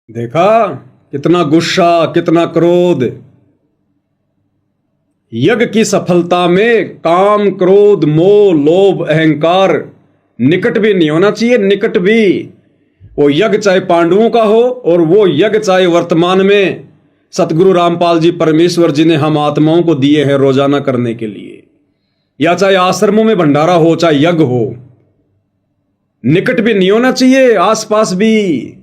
देखा कितना गुस्सा, कितना क्रोध। यज्ञ की सफलता में काम, क्रोध, मोह, लोभ, अहंकार निकट भी नहीं होना चाहिए। निकट भी। वो यज्ञ चाहे पांडवों का हो और वो यज्ञ चाहे वर्तमान में सतगुरु रामपाल जी परमेश्वर जी ने हम आत्माओं को दिए हैं रोजाना करने के लिए, या चाहे आश्रमों में भंडारा हो, चाहे यज्ञ हो, निकट भी नहीं होना चाहिए, आसपास भी।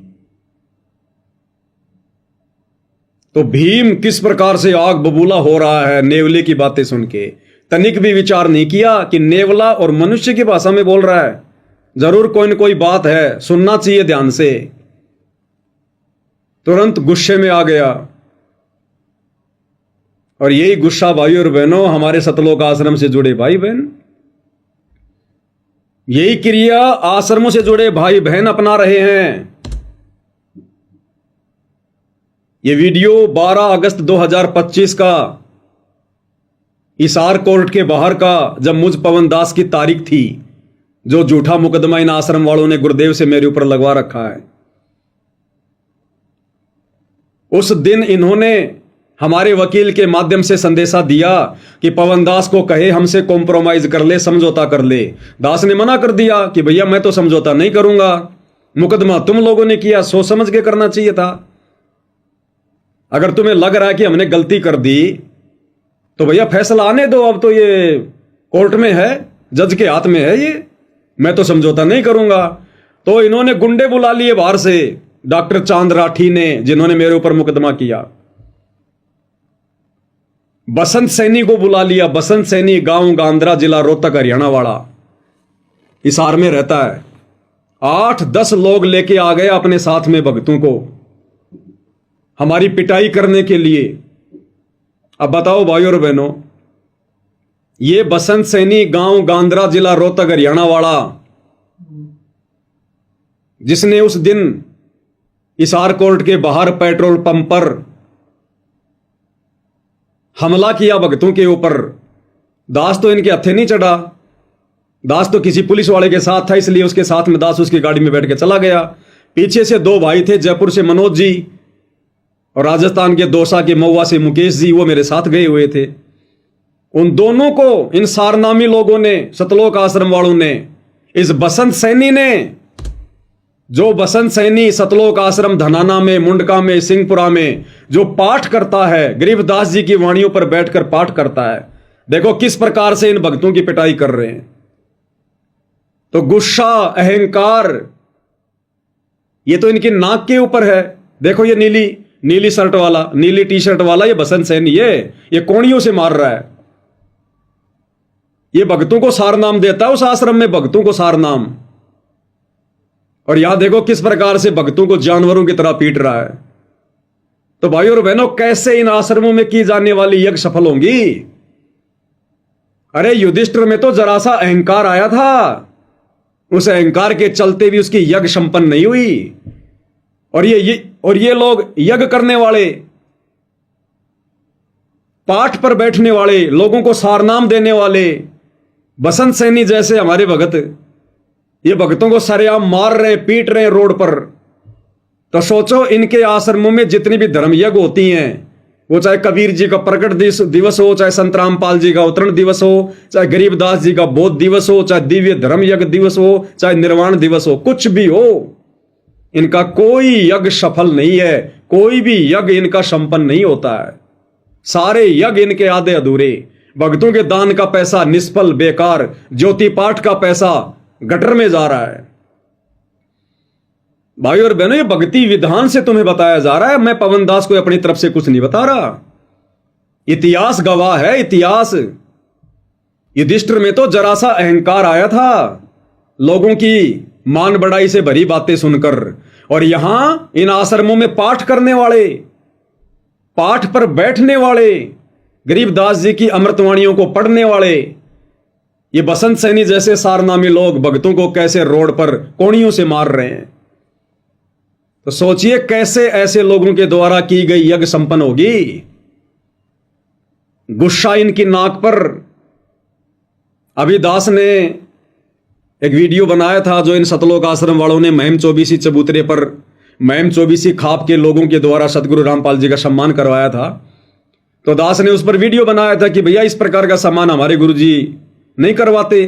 तो भीम किस प्रकार से आग बबूला हो रहा है नेवले की बातें सुन के। तनिक भी विचार नहीं किया कि नेवला और मनुष्य की भाषा में बोल रहा है। जरूर कोई न कोई बात है, सुनना चाहिए ध्यान से। तुरंत गुस्से में आ गया। और यही गुस्सा भाई और बहनों हमारे सतलोक आश्रम से जुड़े भाई बहन, यही क्रिया आश्रमों से जुड़े भाई बहन अपना रहे हैं। ये वीडियो 12 अगस्त 2025 का हिसार कोर्ट के बाहर का, जब मुझ पवन दास की तारीख थी, जो झूठा मुकदमा इन आश्रम वालों ने गुरुदेव से मेरे ऊपर लगवा रखा है। उस दिन इन्होंने हमारे वकील के माध्यम से संदेशा दिया कि पवन दास को कहे हमसे कॉम्प्रोमाइज कर ले, समझौता कर ले। दास ने मना कर दिया कि भैया मैं तो समझौता नहीं करूंगा, मुकदमा तुम लोगों ने किया, सोच समझ के करना चाहिए था। अगर तुम्हें लग रहा है कि हमने गलती कर दी तो भैया फैसला आने दो। अब तो ये कोर्ट में है, जज के हाथ में है, ये मैं तो समझौता नहीं करूंगा। तो इन्होंने गुंडे बुला लिए बाहर से, डॉक्टर चांद राठी ने, जिन्होंने मेरे ऊपर मुकदमा किया। बसंत सैनी को बुला लिया। बसंत सैनी गांव गांद्रा, जिला रोहतक, हरियाणा वाला, हिसार में रहता है। 8-10 लोग लेके आ गए अपने साथ में भक्तों को हमारी पिटाई करने के लिए। अब बताओ भाई और बहनों, ये बसंत सैनी गांव गांद्रा, जिला रोहतक, हरियाणा वाला, जिसने उस दिन हिसार कोर्ट के बाहर पेट्रोल पंप पर हमला किया भक्तों के ऊपर, दास तो इनके हत्थे नहीं चढ़ा। दास तो किसी पुलिस वाले के साथ था, इसलिए उसके साथ में दास उसकी गाड़ी में बैठ के चला गया। पीछे से 2 भाई थे, जयपुर से मनोज जी और राजस्थान के दौसा के महुआ से मुकेश जी, वो मेरे साथ गए हुए थे। उन दोनों को इन सारनामी लोगों ने, सतलोक आश्रम वालों ने, इस बसंत सैनी ने, जो बसंत सैनी सतलोक आश्रम धनाना में, मुंडका में, सिंहपुरा में जो पाठ करता है, गरीबदास जी की वाणियों पर बैठकर पाठ करता है, देखो किस प्रकार से इन भक्तों की पिटाई कर रहे हैं। तो गुस्सा, अहंकार, ये तो इनकी नाक के ऊपर है। देखो ये नीली शर्ट वाला, नीली टी शर्ट वाला, ये बसंत सैनी, ये कोड़ियों से मार रहा है। ये भक्तों को सार नाम देता है, उस आश्रम में भक्तों को सार नाम। और यहां देखो किस प्रकार से भक्तों को जानवरों की तरह पीट रहा है। तो भाई और बहनों, कैसे इन आश्रमों में की जाने वाली यज्ञ सफल होंगी? अरे युधिष्ठिर में तो जरा सा अहंकार आया था, उस अहंकार के चलते भी उसकी यज्ञ संपन्न नहीं हुई। और ये लोग यज्ञ करने वाले, पाठ पर बैठने वाले, लोगों को सारनाम देने वाले बसंत सैनी जैसे हमारे भगत, ये भक्तों को सरेआम मार रहे, पीट रहे रोड पर। तो सोचो इनके आश्रमों में जितनी भी धर्म यज्ञ होती हैं, वो चाहे कबीर जी का प्रकट दिवस हो, चाहे संत रामपाल जी का अवतरण दिवस हो, चाहे गरीबदास जी का बोध दिवस हो, चाहे दिव्य धर्म यज्ञ दिवस हो, चाहे निर्वाण दिवस हो, कुछ भी हो, इनका कोई यज्ञ सफल नहीं है। कोई भी यज्ञ इनका संपन्न नहीं होता है। सारे यज्ञ इनके आधे अधूरे। भक्तों के दान का पैसा निष्फल, बेकार। ज्योति पाठ का पैसा गटर में जा रहा है। भाई और बहनों, ये भक्ति विधान से तुम्हें बताया जा रहा है। मैं पवन दास को अपनी तरफ से कुछ नहीं बता रहा। इतिहास गवाह है, इतिहास। युधिष्ठिर में तो जरा सा अहंकार आया था, लोगों की मान बढ़ाई से भरी बातें सुनकर। और यहां इन आश्रमों में पाठ करने वाले, पाठ पर बैठने वाले, गरीबदास जी की अमृतवाणियों को पढ़ने वाले, ये बसंत सैनी जैसे सारनामी लोग भक्तों को कैसे रोड पर कोड़ियों से मार रहे हैं। तो सोचिए कैसे ऐसे लोगों के द्वारा की गई यज्ञ संपन्न होगी। गुस्सा इनकी नाक पर। अभी दास ने एक वीडियो बनाया था जो इन सतलोक आश्रम वालों ने महिम चौबीसी चबूतरे पर मैम चौबीसी खाप के लोगों के द्वारा सतगुरु रामपाल जी का सम्मान करवाया था, तो दास ने उस पर वीडियो बनाया था कि भैया इस प्रकार का सम्मान हमारे गुरुजी नहीं करवाते,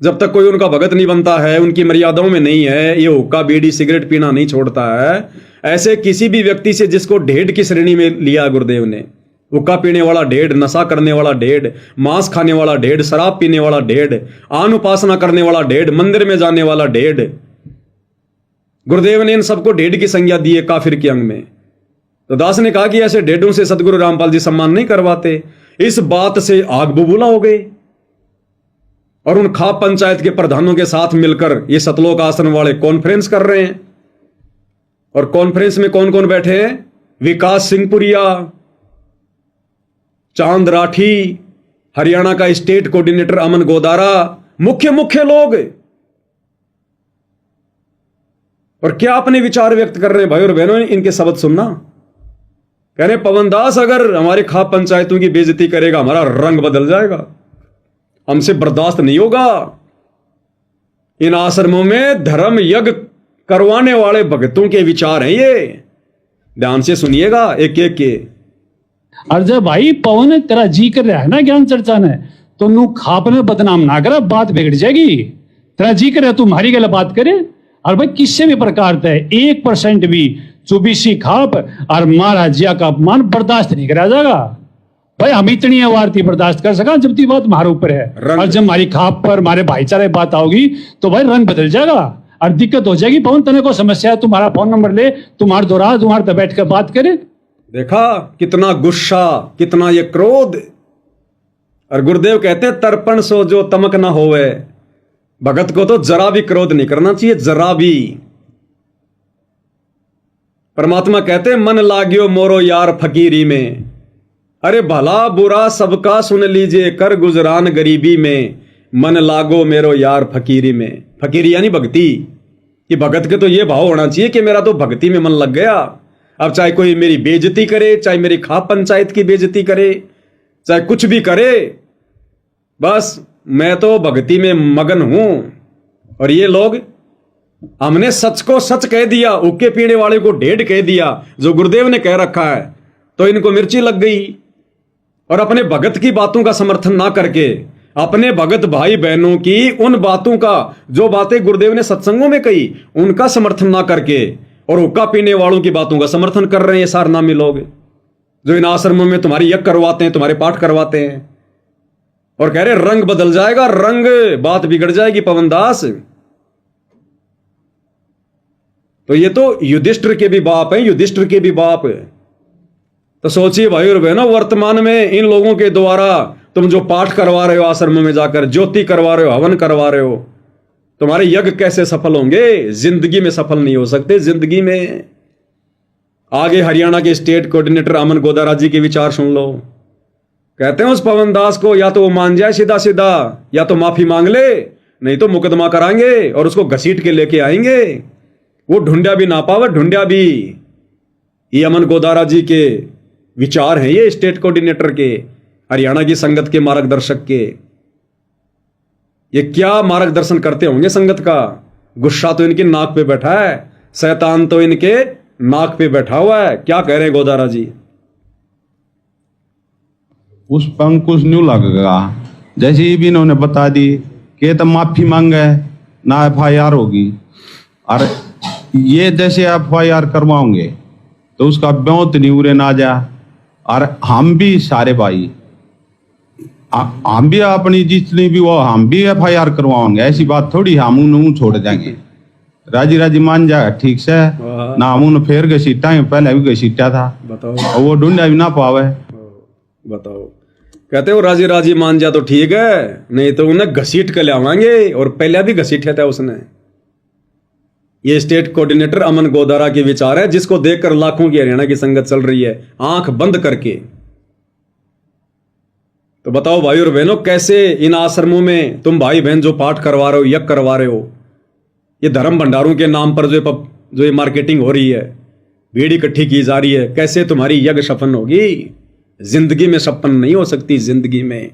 जब तक कोई उनका भगत नहीं बनता है, उनकी मर्यादाओं में नहीं है, ये हुक्का बीड़ी सिगरेट पीना नहीं छोड़ता है। ऐसे किसी भी व्यक्ति से जिसको ढेड की श्रेणी में लिया गुरुदेव ने, हुक्का पीने वाला ढेड, नशा करने वाला ढेड, मांस खाने वाला ढेड, शराब पीने वाला ढेड, आन उपासना करने वाला ढेड, मंदिर में जाने वाला ढेड, गुरुदेव ने इन सबको ढेड की संज्ञा दी है काफिर के अंग में। तो दास ने कहा कि ऐसे ढेडों से सतगुरु रामपाल जी सम्मान नहीं करवाते। इस बात से आग बबूला हो गए और उन खाप पंचायत के प्रधानों के साथ मिलकर ये सतलोक आश्रम वाले कॉन्फ्रेंस कर रहे हैं। और कॉन्फ्रेंस में कौन कौन बैठे हैं? विकास सिंहपुरिया, चांद राठी, हरियाणा का स्टेट कोऑर्डिनेटर अमन गोदारा, मुख्य लोग। और क्या अपने विचार व्यक्त कर रहे हैं भाई और बहनों, इनके शब्द सुनना। कह रहे पवन दास अगर हमारे खाप पंचायतों की बेइज्जती करेगा हमारा रंग बदल जाएगा, हमसे बर्दाश्त नहीं होगा। इन आश्रमों में धर्म यज्ञ करवाने वाले भक्तों के विचार हैं ये, ध्यान से सुनिएगा एक एक के। और जब भाई पवन तेरा जी कर रहा है ना ज्ञान चर्चा ने, तो नू खाप ने बदनाम ना कर, बात बिगड़ जाएगी। तेरा जी कर रहा तू हमारी गल बात करे, और भाई किसी भी प्रकार से 1% भी चौबीसी खाप और महाराजिया का अपमान बर्दाश्त नहीं करा जाएगा। भाई हम इतनी आवारती बर्दाश्त कर सका जब ती बात हमारे ऊपर है, और जब हमारी खाप पर हमारे भाईचारे बात आओगी तो भाई रंग बदल जाएगा और दिक्कत हो जाएगी। पवन तने को समस्या है, तुम्हारा फोन नंबर ले, तुम्हारे दोरा तुम्हारे तक बैठ कर बात करे। देखा कितना गुस्सा, कितना ये क्रोध। और गुरुदेव कहते हैं तर्पण सो जो तमक ना होवे। भगत को तो जरा भी क्रोध नहीं करना चाहिए, जरा भी। परमात्मा कहते हैं मन लाग्यो मोरो यार फकीरी में। अरे भला बुरा सबका सुन लीजिए, कर गुजरान गरीबी में, मन लागो मेरो यार फकीरी में। फकीरी यानी भक्ति, कि भगत के तो ये भाव होना चाहिए कि मेरा तो भक्ति में मन लग गया। अब चाहे कोई मेरी बेइज्जती करे, चाहे मेरी खाप पंचायत की बेइज्जती करे, चाहे कुछ भी करे, बस मैं तो भक्ति में मगन हूं। और ये लोग, हमने सच को सच कह दिया, उक्के पीने वाले को ढेड कह दिया, जो गुरुदेव ने कह रखा है, तो इनको मिर्ची लग गई। और अपने भगत की बातों का समर्थन ना करके, अपने भगत भाई बहनों की उन बातों का, जो बातें गुरुदेव ने सत्संगों में कही, उनका समर्थन ना करके, और हुक्का पीने वालों की बातों का समर्थन कर रहे हैं ये सारनामी लोग, जो इन आश्रमों में तुम्हारी यज्ञ करवाते हैं, तुम्हारे पाठ करवाते हैं, और कह रहे रंग बदल जाएगा, रंग, बात बिगड़ जाएगी पवन दास। तो ये तो युधिष्ठिर के भी बाप हैं, युधिष्ठिर के भी बाप। तो सोचिए भाई और बहनों, वर्तमान में इन लोगों के द्वारा तुम जो पाठ करवा रहे हो, आश्रमों में जाकर ज्योति करवा रहे हो, हवन करवा रहे हो, तुम्हारे यज्ञ कैसे सफल होंगे? जिंदगी में सफल नहीं हो सकते, जिंदगी में। आगे हरियाणा के स्टेट कोऑर्डिनेटर अमन गोदारा जी के विचार सुन लो। कहते हैं उस पवन दास को या तो वो मान जाए सीधा सीधा, या तो माफी मांग ले, नहीं तो मुकदमा कराएंगे और उसको घसीट के लेके आएंगे। वो ढूंढा भी ना पावे, ढूंढा भी। ये अमन गोदारा जी के विचार हैं, ये स्टेट कोऑर्डिनेटर के, हरियाणा की संगत के मार्गदर्शक के। ये क्या मार्गदर्शन करते होंगे संगत का? गुस्सा तो इनकी नाक पे बैठा है, शैतान तो इनके नाक पे बैठा हुआ है। क्या कह रहे हैं गोदारा जी? उस पर अंकुश न्यू लगेगा, जैसे ही भी इन्होंने बता दी कि तो माफी मांगे ना FIR होगी, और ये जैसे FIR करवाओगे तो उसका ब्योत नहीं उड़े ना जा। और हम भी सारे भाई, हम भी अपनी जितनी भी वो, हम भी FIR करवाओगे, ऐसी बात थोड़ी हम उन्हें छोड़ देंगे। राजी राजी मान जाएगा ठीक से ना, हम उन्हें फेर घसीटा, पहले भी घसीटा था, बताओ, वो ढूंढा भी ना पावे। बताओ, कहते हो राजी राजी मान जा तो ठीक है, नहीं तो उन्हें घसीट के लावांगे, और पहले भी घसीटा था उसने। ये स्टेट कोऑर्डिनेटर अमन गोदारा के विचार है, जिसको देखकर लाखों की हरियाणा की संगत चल रही है आंख बंद करके। तो बताओ भाई और बहनों, कैसे इन आश्रमों में तुम भाई बहन जो पाठ करवा रहे हो, यज्ञ करवा रहे हो, ये धर्म भंडारों के नाम पर जो ये मार्केटिंग हो रही है, भीड़ इकट्ठी की जा रही है, कैसे तुम्हारी यज्ञ सफल होगी? जिंदगी में सफल नहीं हो सकती, जिंदगी में।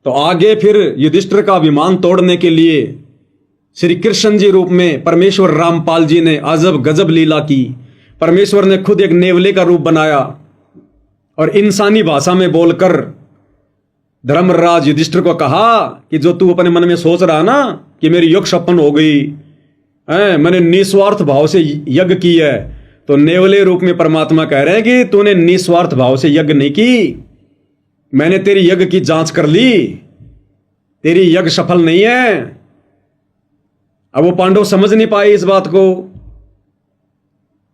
तो आगे फिर युधिष्ठिर का अभिमान तोड़ने के लिए श्री कृष्ण जी रूप में परमेश्वर रामपाल जी ने अजब गजब लीला की। परमेश्वर ने खुद एक नेवले का रूप बनाया और इंसानी भाषा में बोलकर धर्मराज युधिष्ठिर को कहा कि जो तू अपने मन में सोच रहा ना कि मेरी योग सपन हो गई है, मैंने निस्वार्थ भाव से यज्ञ की है, तो नेवले रूप में परमात्मा कह रहे हैं कि तूने निस्वार्थ भाव से यज्ञ नहीं की। मैंने तेरी यज्ञ की जांच कर ली, तेरी यज्ञ सफल नहीं है। अब वो पांडव समझ नहीं पाए इस बात को।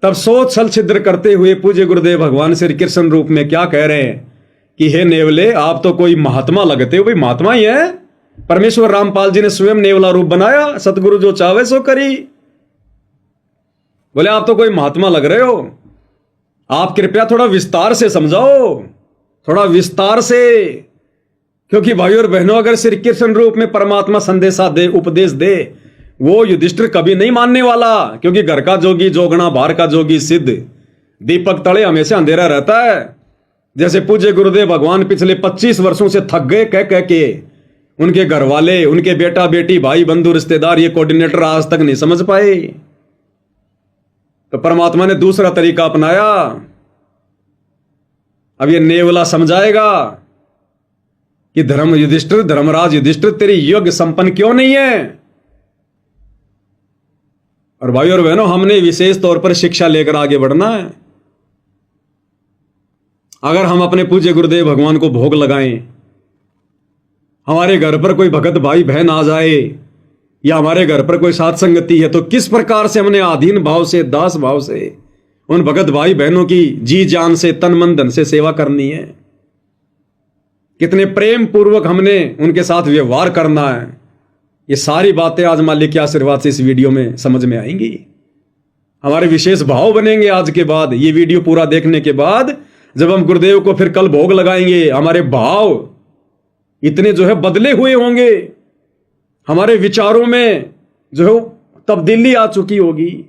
तब सोच छल छिद्र करते हुए पूज्य गुरुदेव भगवान श्री कृष्ण रूप में क्या कह रहे हैं कि हे नेवले, आप तो कोई महात्मा लगते हो। भाई महात्मा ही है। परमेश्वर रामपाल जी ने स्वयं नेवला रूप बनाया, सतगुरु जो चाहे सो करी। बोले आप तो कोई महात्मा लग रहे हो, आप कृपया थोड़ा विस्तार से समझाओ, थोड़ा विस्तार से। क्योंकि भाई और बहनों, अगर श्री कृष्ण रूप में परमात्मा संदेशा दे, उपदेश दे, वो युधिष्ठिर कभी नहीं मानने वाला। क्योंकि घर का जोगी जोगना, बाहर का जोगी सिद्ध, दीपक तले हमेशा अंधेरा रहता है। जैसे पूज्य गुरुदेव भगवान पिछले 25 वर्षों से थक गए कह के, उनके घर वाले, उनके बेटा बेटी, भाई बंधु रिश्तेदार, ये कोऑर्डिनेटर आज तक नहीं समझ पाए। तो परमात्मा ने दूसरा तरीका अपनाया। अब ये नेवला समझाएगा कि धर्मराज युधिष्ठिर तेरी यज्ञ संपन्न क्यों नहीं है। और भाई और बहनों, हमने विशेष तौर पर शिक्षा लेकर आगे बढ़ना है। अगर हम अपने पूज्य गुरुदेव भगवान को भोग लगाएं, हमारे घर पर कोई भगत भाई बहन आ जाए या हमारे घर पर कोई साथ संगति है, तो किस प्रकार से हमने आधीन भाव से, दास भाव से उन भगत भाई बहनों की जी जान से, तन मन धन से सेवा करनी है। कितने प्रेम पूर्वक हमने उनके साथ व्यवहार करना है। ये सारी बातें आज मालिक के आशीर्वाद से इस वीडियो में समझ में आएंगी। हमारे विशेष भाव बनेंगे आज के बाद, ये वीडियो पूरा देखने के बाद। जब हम गुरुदेव को फिर कल भोग लगाएंगे, हमारे भाव इतने जो है बदले हुए होंगे, हमारे विचारों में जो है तब्दीली आ चुकी होगी।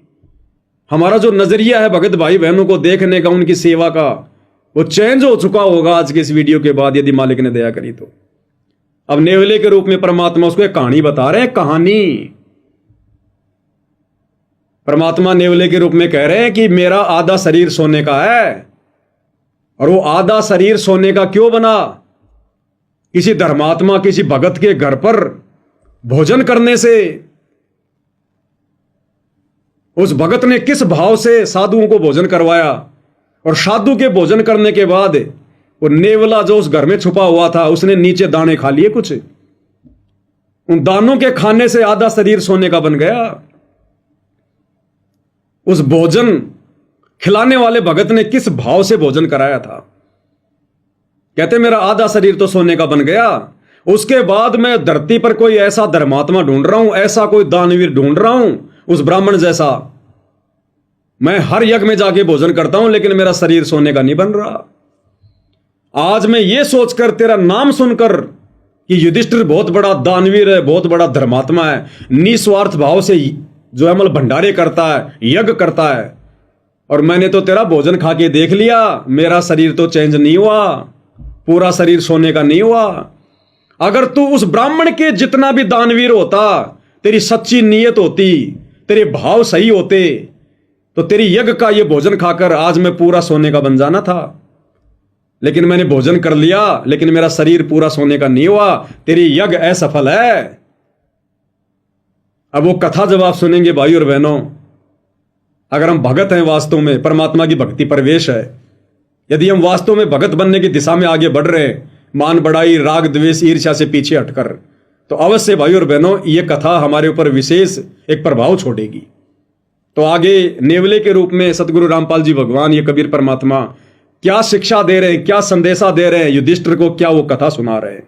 हमारा जो नजरिया है भगत भाई बहनों को देखने का, उनकी सेवा का, वो चेंज हो चुका होगा आज के इस वीडियो के बाद, यदि मालिक ने दया करी तो। अब नेवले के रूप में परमात्मा उसको एक कहानी बता रहे हैं। कहानी परमात्मा नेवले के रूप में कह रहे हैं कि मेरा आधा शरीर सोने का है। और वो आधा शरीर सोने का क्यों बना? किसी धर्मात्मा, किसी भगत के घर पर भोजन करने से उस भगत ने किस भाव से साधुओं को भोजन करवाया, और साधु के भोजन करने के बाद वो नेवला जो उस घर में छुपा हुआ था, उसने नीचे दाने खा लिए कुछ। उन दानों के खाने से आधा शरीर सोने का बन गया। उस भोजन खिलाने वाले भगत ने किस भाव से भोजन कराया था? कहते मेरा आधा शरीर तो सोने का बन गया। उसके बाद मैं धरती पर कोई ऐसा धर्मात्मा ढूंढ रहा हूं, ऐसा कोई दानवीर ढूंढ रहा हूं, उस ब्राह्मण जैसा। मैं हर यज्ञ में जाके भोजन करता हूं, लेकिन मेरा शरीर सोने का नहीं बन रहा। आज मैं ये सोचकर, तेरा नाम सुनकर कि युधिष्ठिर बहुत बड़ा दानवीर है, बहुत बड़ा धर्मात्मा है, निस्वार्थ भाव से जो अमल भंडारे करता है, यज्ञ करता है, और मैंने तो तेरा भोजन खा के देख लिया, मेरा शरीर तो चेंज नहीं हुआ, पूरा शरीर सोने का नहीं हुआ। अगर तू उस ब्राह्मण के जितना भी दानवीर होता, तेरी सच्ची नीयत होती, तेरे भाव सही होते, तो तेरी यज्ञ का ये भोजन खाकर आज मैं पूरा सोने का बन जाना था। लेकिन मैंने भोजन कर लिया, लेकिन मेरा शरीर पूरा सोने का नहीं हुआ। तेरी यज्ञ असफल है। अब वो कथा जब आप सुनेंगे भाई और बहनों, अगर हम भगत हैं, वास्तव में परमात्मा की भक्ति प्रवेश है, यदि हम वास्तव में भगत बनने की दिशा में आगे बढ़ रहे हैं, मान बढ़ाई, राग द्वेष, ईर्ष्या से पीछे हटकर, तो अवश्य भाई और बहनों ये कथा हमारे ऊपर विशेष एक प्रभाव छोड़ेगी। तो आगे नेवले के रूप में सतगुरु रामपाल जी भगवान, ये कबीर परमात्मा क्या शिक्षा दे रहे हैं, क्या संदेशा दे रहे हैं युधिष्ठिर को, क्या वो कथा सुना रहे हैं।